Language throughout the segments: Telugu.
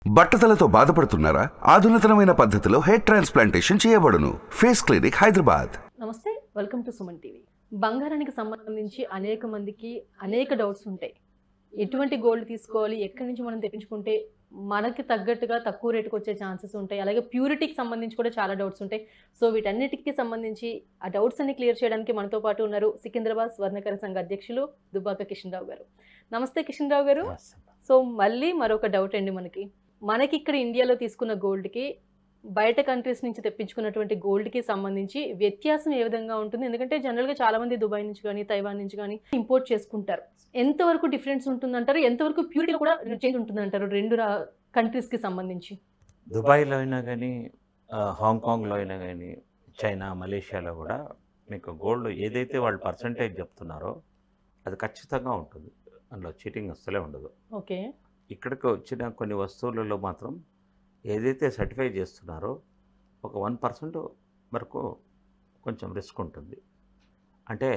బట్టతలతో బాధపడుతున్నారా? ఆధునితనమైన పద్ధతిలో హెయిర్ ట్రాన్స్ప్లాంటేషన్ చేయబడును. Face clinic Hyderabad. నమస్తే, వెల్కమ్ టు సుమన్ టీవీ. బంగారానికి సంబంధించి అనేక మందికి అనేక డౌట్స్ ఉంటాయి. ఎటువంటి గోల్డ్ తీసుకోవాలి, ఎక్కడి నుంచి మనం తెప్పించుకుంటే మనకి తగ్గట్టుగా తక్కువ రేటుకి వచ్చే ఛాన్సెస్ ఉంటాయి. అలాగే ప్యూరిటీకి సంబంధించి కూడా చాలా డౌట్స్ ఉంటాయి. సో వీటన్నిటికీ సంబంధించి ఆ డౌట్స్ అన్ని క్లియర్ చేయడానికి మనతో పాటు ఉన్నారు సికింద్రాబాద్ స్వర్ణకర సంఘ అధ్యక్షులు దుబ్బాక కిషన్ రావు గారు. నమస్తే కిషన్ రావు గారు. సో మళ్ళీ మరొక డౌట్ అండి, మనకి ఇక్కడ ఇండియాలో తీసుకున్న గోల్డ్కి బయట కంట్రీస్ నుంచి తెప్పించుకున్నటువంటి గోల్డ్కి సంబంధించి వ్యత్యాసం ఏ విధంగా ఉంటుంది? ఎందుకంటే జనరల్గా చాలా మంది దుబాయ్ నుంచి కానీ తైవాన్ నుంచి కానీ ఇంపోర్ట్ చేసుకుంటారు. ఎంతవరకు డిఫరెన్స్ ఉంటుందంటారు? ఎంతవరకు ప్యూరిటీ కూడా చేంజ్ ఉంటుందంటారు రెండు కంట్రీస్కి సంబంధించి? దుబాయ్లో అయినా కానీ హాంకాంగ్లో అయినా కానీ చైనా మలేషియాలో కూడా మీకు గోల్డ్ ఏదైతే వాళ్ళు పర్సంటేజ్ చెప్తున్నారో అది ఖచ్చితంగా ఉంటుంది. అందులో చీటింగ్ అస్సలే ఉండదు. ఓకే. ఇక్కడికి వచ్చిన కొన్ని వస్తువులలో మాత్రం ఏదైతే సర్టిఫై చేస్తున్నారో ఒక 1% వరకు కొంచెం రిస్క్ ఉంటుంది. అంటే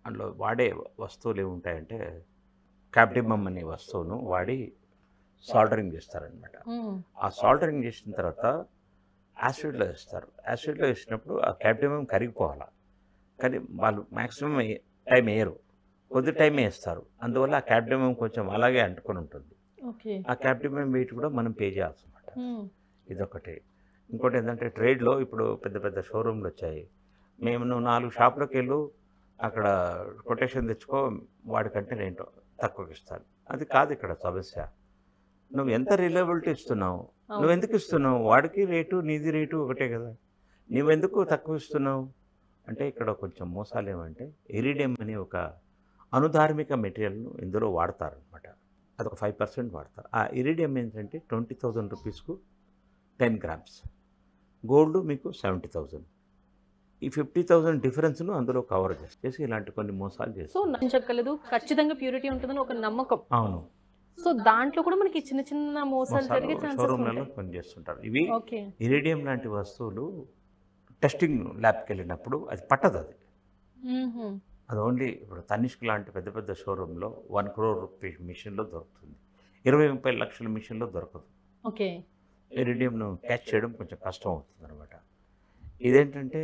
అందులో వాడే వస్తువులు ఏముంటాయంటే క్యాప్టిమమ్ అనే వస్తువును వాడి సాల్డరింగ్ చేస్తారనమాట. ఆ సాల్డరింగ్ చేసిన తర్వాత యాసిడ్లో వేస్తారు. యాసిడ్లో వేసినప్పుడు ఆ క్యాప్టిమమ్ కరిగిపోవాలి. కానీ వాళ్ళు మ్యాక్సిమం టైం వేయరు, కొద్ది టైం వేస్తారు. అందువల్ల ఆ క్యాప్టిమమ్ కొంచెం అలాగే అంటుకొని ఉంటుంది. ఆ క్యాప్టిమమ్ వెయిట్ కూడా మనం పే చేయాల్సి అనమాట. ఇదొకటి. ఇంకోటి ఏంటంటే ట్రేడ్లో ఇప్పుడు పెద్ద పెద్ద షోరూమ్లు వచ్చాయి. నువ్వు 4 షాపులకు వెళ్ళు, అక్కడ కొటేషన్ తెచ్చుకో, వాడికంటే నేను తక్కువకి ఇస్తాను. అది కాదు ఇక్కడ సమస్య. నువ్వు ఎంత రిలయబిలిటీ ఇస్తున్నావు, నువ్వెందుకు ఇస్తున్నావు? వాడికి రేటు నీది రేటు ఒకటే కదా, నువ్వెందుకు తక్కువ ఇస్తున్నావు అంటే ఇక్కడ కొంచెం మోసాలు ఏమంటే ఇరిడియం అనే ఒక అనుధార్మిక మెటీరియల్ను ఇందులో వాడతారనమాట. అదొక 5% వాడతారు. ఆ ఇరిడియం ఏంటంటే 20,000 రూపీస్కు 10 గ్రామ్స్, గోల్డ్ మీకు 70,000. ఈ 50,000 డిఫరెన్స్ను అందులో కవర్ చేసి ఇలాంటి కొన్ని మోసాలు చేస్తారు. సో నమ్మకలేదు, ఖచ్చితంగా ప్యూరిటీ ఉంటుందని ఒక నమ్మకం. అవును. సో దాంట్లో కూడా మనకి చిన్న చిన్న మోసాలు జరిగే ఛాన్సెస్ షోరూమ్లలో కొన్ని చేస్తుంటారు. ఇవి ఇరిడియం లాంటి వస్తువులు టెస్టింగ్ ల్యాబ్కి వెళ్ళినప్పుడు అది పట్టదు. అది ఓన్లీ ఇప్పుడు తనిష్క్ లాంటి పెద్ద పెద్ద షోరూంలో 1 crore రూపీస్ మిషన్లో దొరుకుతుంది. 20-30 లక్షల మిషన్లో దొరకదు. ఓకే. ఇరిడియంను క్యాచ్ చేయడం కొంచెం కష్టం అవుతుంది అనమాట. ఇదేంటంటే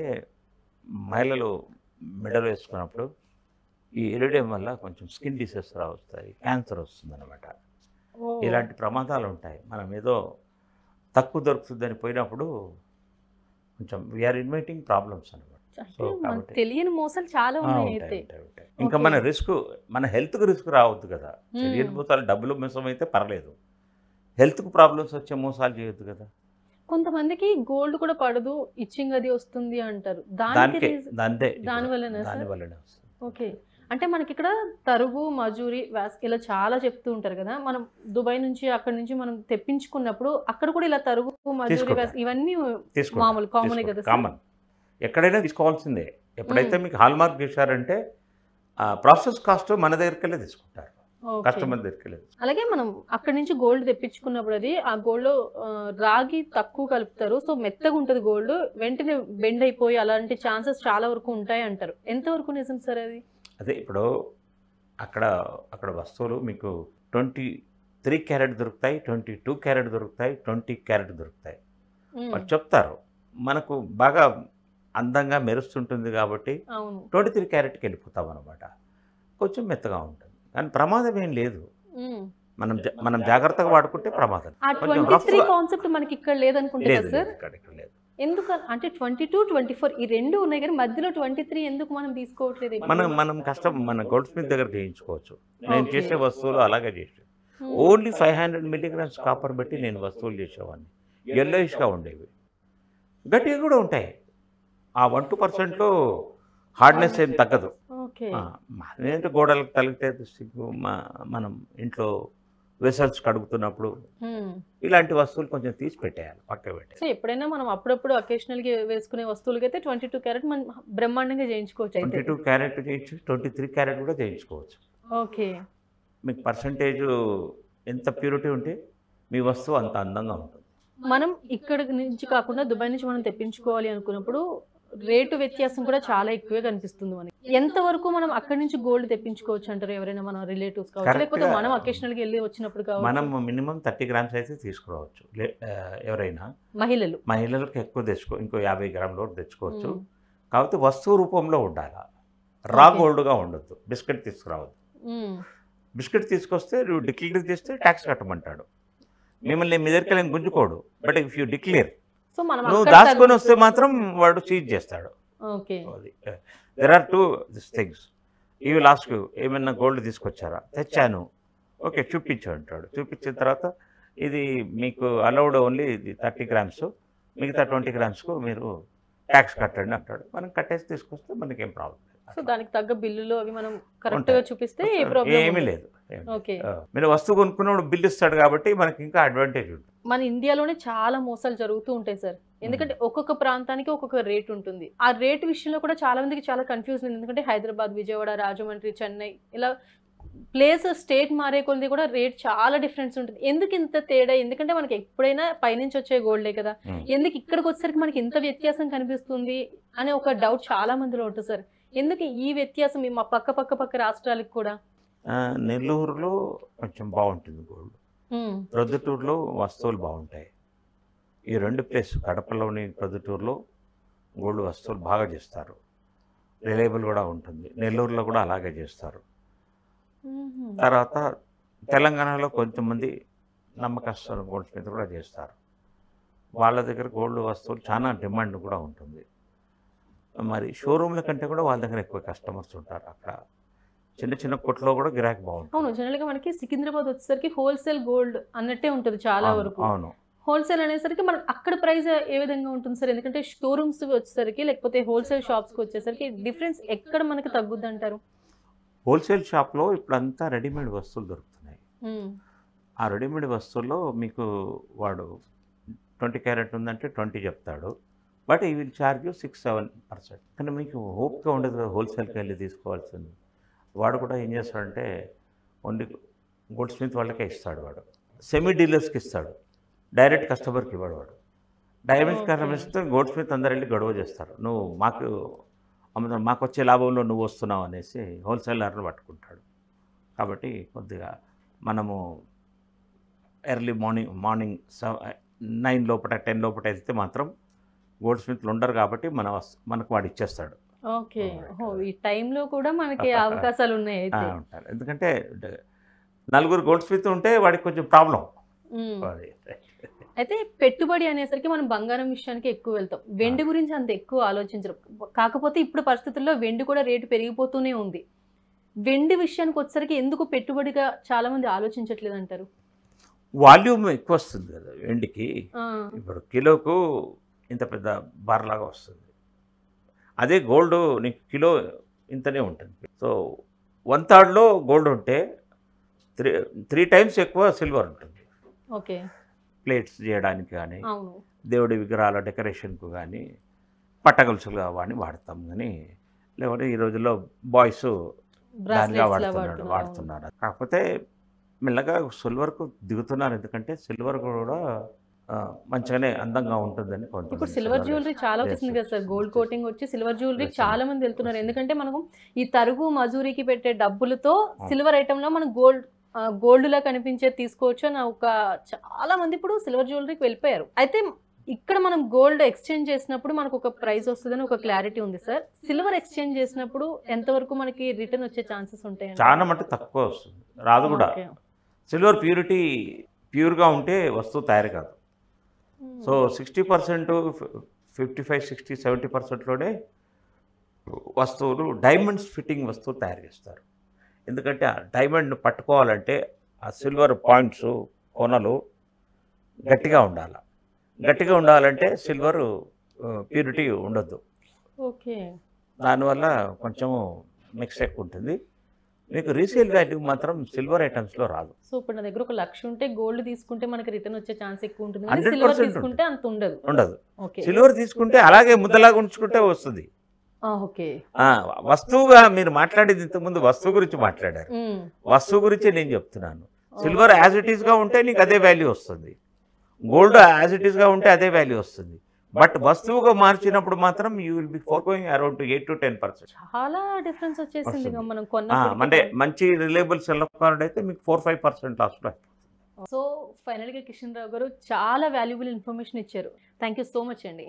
మహిళలు మెడలు వేసుకున్నప్పుడు ఈ ఇరిడియం వల్ల కొంచెం స్కిన్ డిసీజెస్ వస్తాయి, క్యాన్సర్ వస్తుంది అనమాట. ఇలాంటి ప్రమాదాలు ఉంటాయి. మనం ఏదో తక్కువ దొరుకుతుందని పోయినప్పుడు కొంచెం వీఆర్ ఇన్వైటింగ్ ప్రాబ్లమ్స్ అనమాట. తెలియని మోసాలు చాలా ఉన్నాయి. ఇంకా మన రిస్క్, మన హెల్త్కి రిస్క్ రావద్దు కదా. తెలియని మోసాలు డబ్బులు మోసం అయితే పర్లేదు, హెల్త్కు ప్రాబ్లమ్స్ వచ్చే మోసాలు చేయొద్దు కదా. కొంతమందికి గోల్డ్ కూడా పడదు, ఇచ్చింగ్ అది వస్తుంది అంటారు. దానివల్లనే వస్తుంది. ఓకే. అంటే మనకి ఇక్కడ తరుగు, మజూరి, ఇలా చాలా చెప్తూ ఉంటారు కదా. మనం దుబాయ్ నుంచి అక్కడ నుంచి మనం తెప్పించుకున్నప్పుడు అక్కడ కూడా ఇలా తరుగు, మజూరి, ఇవన్నీ మామూలు కామన్ కదా. కామన్, ఎక్కడైనా తీసుకోవాల్సిందే. ఎప్పుడైతే మీకు హాల్ మార్క్ చేశారంటే ప్రాసెస్ కాస్ట్ మన దగ్గరికి వెళ్ళి తీసుకుంటారు, కస్టమర్ దగ్గరికి వెళ్ళి. అలాగే మనం అక్కడి నుంచి గోల్డ్ తెప్పించుకున్నప్పుడు అది ఆ గోల్డ్లో రాగి తక్కువ కలుపుతారు. సో మెత్తగా ఉంటుంది గోల్డ్, వెంటనే బెండ్ అయిపోయి అలాంటి ఛాన్సెస్ చాలా వరకు ఉంటాయి అంటారు. ఎంతవరకు నిజం సార్ అది? అదే ఇప్పుడు అక్కడ వస్తువులు మీకు 23 క్యారెట్ దొరుకుతాయి, 22 క్యారెట్ దొరుకుతాయి, 20 క్యారెట్ దొరుకుతాయి. వాళ్ళు చెప్తారు మనకు బాగా అందంగా మెరుస్తుంటుంది కాబట్టి 23 క్యారెట్కి వెళ్ళిపోతాం అనమాట. కొంచెం మెత్తగా ఉంటుంది, కానీ ప్రమాదం ఏం లేదు. మనం జాగ్రత్తగా వాడుకుంటే ప్రమాదం. కాన్సెప్ట్ మనకి ఇక్కడ లేదనుకుంటా సార్. ఇక్కడ లేదు. ఎందుకు అంటే 22, 24 ఈ రెండు ఉన్నాయి కానీ మధ్యలో 23 ఎందుకు మనం తీసుకోవట్లేదు? మనం కష్టం మన గోల్డ్ స్మిత్ దగ్గర చేయించుకోవచ్చు. నేను చేసే వస్తువులు అలాగే చేసాను. ఓన్లీ 500 మిల్లీగ్రామ్స్ కాపర్ బట్టి నేను వస్తువులు చేసేవాడిని. ఎల్లోయిష్గా ఉండేవి, గట్టిగా కూడా ఉంటాయి. ఆ 1-2%లో హార్డ్నెస్ ఏం తగ్గదు. ఏంటంటే గోడలకు తగిలితే మనం ఇంట్లో వెసల్స్ కడుగుతున్నప్పుడు ఇలాంటి వస్తువులు కొంచెం తీసి పెట్టేయాలి, పక్క పెట్టేయాలి. సో ఎప్పుడైనా మనం అప్పుడప్పుడు అకేషనల్గా వేసుకునే వస్తువులకి అయితే 22 క్యారెట్ మనం బ్రహ్మాండంగా చేయించుకోవచ్చు. 22 క్యారెట్ చేయొచ్చు, 23 క్యారెట్ కూడా చేయించుకోవచ్చు. ఓకే. మీకు పర్సంటేజ్ ఎంత ప్యూరిటీ ఉంటే మీ వస్తువు అంత అందంగా ఉంటుంది. మనం ఇక్కడ నుంచి కాకుండా దుబాయ్ నుంచి మనం తెప్పించుకోవాలి అనుకున్నప్పుడు రేటు వ్యత్యాసం కూడా చాలా ఎక్కువే కనిపిస్తుంది మనకి. ఎంతవరకు మనం అక్కడి నుంచి గోల్డ్ తెప్పించుకోవచ్చు అంటారు? ఎవరైనా మన రిలేటివ్స్ కావచ్చు, లేకపోతే మనం అకేషనల్గా వెళ్ళి వచ్చినప్పుడు కావచ్చు. మనం మినిమం 30 గ్రామ్స్ అయితే తీసుకురావచ్చు. ఎవరైనా మహిళలకు ఎక్కువ ఇంకో 50 గ్రాముల తెచ్చుకోవచ్చు. కాకపోతే వస్తువు రూపంలో ఉండాలి, రా గోల్డ్గా ఉండొద్దు. బిస్కెట్ తీసుకురావద్దు. బిస్కెట్ తీసుకొస్తే నువ్వు డిక్లేర్ చేస్తే ట్యాక్స్ కట్టమంటాడు. మిమ్మల్ని మీ దగ్గరికి గుంజుకోడు. బట్ ఇఫ్ యూ డిక్లేర్, నువ్వు దాచుకొని వస్తే మాత్రం వాడు సీజ్ చేస్తాడు. There are 2 things. He will ask you, ఏమైనా గోల్డ్ తీసుకొచ్చారా? తెచ్చాను. ఓకే, చూపించు అంటాడు. చూపించిన తర్వాత ఇది మీకు అలౌడ్ ఓన్లీ 30 గ్రామ్స్, మిగతా 20 గ్రామ్స్కు మీరు ట్యాక్స్ కట్టండి అంటాడు. మనం కట్టేసి తీసుకొస్తే మనకేం ప్రాబ్లం లేదు. సో దానికి తగ్గ బిల్లులు అవి మనం కరెక్ట్గా చూపిస్తే ఏమీ లేదు. మీరు వస్తువు కొనుక్కున్నప్పుడు బిల్ ఇస్తాడు కాబట్టి మనకి ఇంకా అడ్వాంటేజ్ ఉంటుంది. మన ఇండియాలోనే చాలా మోసాలు జరుగుతూ ఉంటాయి సార్. ఎందుకంటే ఒక్కొక్క ప్రాంతానికి ఒక్కొక్క రేట్ ఉంటుంది. ఆ రేట్ విషయంలో కూడా చాలా మందికి చాలా కన్ఫ్యూజన్ ఉంది. ఎందుకంటే హైదరాబాద్, విజయవాడ, రాజమండ్రి, చెన్నై ఇలా ప్లేస్ స్టేట్ మారే కొద్ది కూడా రేట్ చాలా డిఫరెన్స్ ఉంటుంది. ఎందుకు ఇంత తేడా? ఎందుకంటే మనకి ఎప్పుడైనా పైనుంచి వచ్చే గోల్డే కదా, ఎందుకు ఇక్కడికి వచ్చేసరికి మనకి ఇంత వ్యత్యాసం కనిపిస్తుంది అనే ఒక డౌట్ చాలా మందిలో ఉంటుంది సార్. ఎందుకు ఈ వ్యత్యాసం మా పక్క రాష్ట్రాలకు కూడా? నెల్లూరులో కొంచెం బాగుంటుంది గోల్డ్, ప్రొద్దుటూరులో వస్తువులు బాగుంటాయి. ఈ 2 ప్లేస్, కడపలోని ప్రొద్దుటూరులో గోల్డ్ వస్తువులు బాగా చేస్తారు, రిలయబుల్ కూడా ఉంటుంది. నెల్లూరులో కూడా అలాగే చేస్తారు. తర్వాత తెలంగాణలో కొంతమంది నమ్మకస్తున్న గోల్డ్ స్మిత్ కూడా చేస్తారు. వాళ్ళ దగ్గర గోల్డ్ వస్తువులు చాలా డిమాండ్ కూడా ఉంటుంది. మరి షోరూమ్ల కంటే కూడా వాళ్ళ దగ్గర ఎక్కువ కస్టమర్స్ ఉంటారు. అక్కడ చిన్న చిన్న కొట్లో కూడా గిరాకీ బాగుంటుంది. అవును, జనరల్గా మనకి సికింద్రాబాద్ వచ్చేసరికి హోల్సేల్ గోల్డ్ అన్నట్టే ఉంటుంది చాలా వరకు. అవును, హోల్సేల్ అనేసరికి మనకి అక్కడ ప్రైస్ ఏ విధంగా ఉంటుంది సార్? ఎందుకంటే షోరూమ్స్ వచ్చేసరికి లేకపోతే హోల్సేల్ షాప్స్కి వచ్చేసరికి డిఫరెన్స్ ఎక్కడ మనకి తగ్గుద్ది అంటారు? హోల్సేల్ షాప్లో ఇప్పుడంతా రెడీమేడ్ వస్తువులు దొరుకుతున్నాయి. ఆ రెడీమేడ్ వస్తువుల్లో మీకు వాడు 20 క్యారెట్ ఉందంటే 20 చెప్తాడు. బట్ ఈ విల్ ఛార్జ్ యూ 6-7%. కానీ మీకు ఓపిక ఉండదు కదా హోల్సేల్కి వెళ్ళి తీసుకోవాల్సింది. వాడు కూడా ఏం చేస్తాడంటే ఓన్లీ గోల్డ్ స్మిత్ వాళ్ళకే ఇస్తాడు. వాడు సెమీ డీలర్స్కి ఇస్తాడు, డైరెక్ట్ కస్టమర్కి ఇవ్వడు. వాడు డైరెక్ట్ కస్టమర్ ఇస్తే గోల్డ్ స్మిత్ అందరు వెళ్ళి గొడవ చేస్తారు. నువ్వు మాకు వచ్చే లాభంలో నువ్వు వస్తున్నావు అనేసి హోల్సేలర్ని పట్టుకుంటాడు. కాబట్టి కొద్దిగా మనము ఎర్లీ మార్నింగ్ 9 లోపల 10 లోపల వెళ్తే మాత్రం గోల్డ్ స్మిత్లు ఉండరు కాబట్టి మనకు వాడు ఇచ్చేస్తాడు. ఓకే, ఈ టైంలో కూడా మనకి అవకాశాలు ఉన్నాయి అయితే. ఉంటారు, ఎందుకంటే 4 గోల్డ్ స్మిత్ ఉంటే వాడికి కొంచెం ప్రాబ్లం. అయితే పెట్టుబడి అనేసరికి మనం బంగారం విషయానికి ఎక్కువ వెళ్తాం, వెండి గురించి అంత ఎక్కువ ఆలోచించరు. కాకపోతే ఇప్పుడు పరిస్థితుల్లో వెండి కూడా రేటు పెరిగిపోతూనే ఉంది. వెండి విషయానికి వచ్చేసరికి ఎందుకు పెట్టుబడిగా చాలా మంది ఆలోచించట్లేదు అంటారు? వాల్యూమ్ ఎక్కువ వస్తుంది కదా వెండికి. ఇప్పుడు కిలోకు ఇంత పెద్ద బార్లాగా వస్తుంది. అదే గోల్డ్ నీకు కిలో ఇంతనే ఉంటుంది. సో 1/3లో గోల్డ్ ఉంటే 3 టైమ్స్ ఎక్కువ సిల్వర్ ఉంటుంది. ఓకే, ప్లేట్స్ చేయడానికి కానీ, దేవుడి విగ్రహాల డెకరేషన్కు కానీ, పట్టగొలుసులు కానీ వాడతాం. కానీ లేకపోతే ఈ రోజుల్లో బాయ్స్ దానిగా వాడుతున్నారు. కాకపోతే మెల్లగా సిల్వర్కు దిగుతున్నారు. ఎందుకంటే సిల్వర్ కూడా మంచిగానే అందంగా ఉంటుందని కొంచెం. ఇప్పుడు సిల్వర్ జ్యువెలరీ చాలా వచ్చింది కదా సార్, గోల్డ్ కోటింగ్ వచ్చి సిల్వర్ జ్యువెలరీ చాలా మంది వెళ్తున్నారు. ఎందుకంటే మనకు ఈ తరుగు మజూరీకి పెట్టే డబ్బులతో సిల్వర్ ఐటెంలో మనం గోల్డ్లా కనిపించే తీసుకోవచ్చు అని చాలా మంది ఇప్పుడు సిల్వర్ జ్యువెలరీకి వెళ్ళిపోయారు. అయితే ఇక్కడ మనం గోల్డ్ ఎక్స్చేంజ్ చేసినప్పుడు మనకు ఒక ప్రైస్ వస్తుందని ఒక క్లారిటీ ఉంది సార్. సిల్వర్ ఎక్స్చేంజ్ చేసినప్పుడు ఎంతవరకు మనకి రిటర్న్ వచ్చే ఛాన్సెస్ ఉంటాయి? చాలా మటుకు తక్కువ వస్తుంది, రాదు కూడా. సిల్వర్ ప్యూర్గా ఉంటే వస్తువు తయారు కాదు. సో 60%, 55, 60, 70%లోనే వస్తువులు డైమండ్స్ ఫిట్టింగ్ వస్తువు తయారు చేస్తారు. ఎందుకంటే ఆ డైమండ్ను పట్టుకోవాలంటే ఆ సిల్వర్ పాయింట్స్ కొనలు గట్టిగా ఉండాలి. గట్టిగా ఉండాలంటే సిల్వర్ ప్యూరిటీ ఉండొద్దు. ఓకే, దానివల్ల కొంచెము మిక్స్ ఎక్కువ ఉంటుంది. మీకు రీసేల్ వాల్యూ మాత్రం సిల్వర్ ఐటమ్స్లో రాదు. సో ఇప్పుడు నా దగ్గర 1 లక్ష ఉంటే గోల్డ్ తీసుకుంటే మనకి రిటర్న్ వచ్చే ఛాన్స్ ఎక్కువ ఉంటుంది, సిల్వర్ తీసుకుంటే అంత ఉండదు. సిల్వర్ తీసుకుంటే అలాగే ముద్దలాగా ఉంచుకుంటే వస్తుంది. ఓకే, వస్తువుగా మీరు మాట్లాడేది ఇంతకుముందు వస్తువు గురించి మాట్లాడారు. వస్తువు గురించి నేను చెప్తున్నాను. సిల్వర్ యాజ్ ఇట్ ఈస్గా ఉంటే నీకు అదే వాల్యూ వస్తుంది, గోల్డ్ యాజ్ ఇట్ ఈస్గా ఉంటే అదే వాల్యూ వస్తుంది. బట్ వస్తువుగా మార్చినప్పుడు మాత్రం you will be four going around 8 to 10%. చాలా డిఫరెన్స్ వచ్చేసింది వస్తుంది. ఇక మనం అంటే కొన్నప్పటికీ. మంచి రిలయబుల్ సెల్ కార్డ్ అయితే మీకు 4-5% లాస్ట్లో. సో ఫైనల్గా కిషన్ రావు గారు చాలా వాల్యుబుల్ ఇన్ఫర్మేషన్ ఇచ్చారు. థ్యాంక్ యూ సో మచ్ అండి.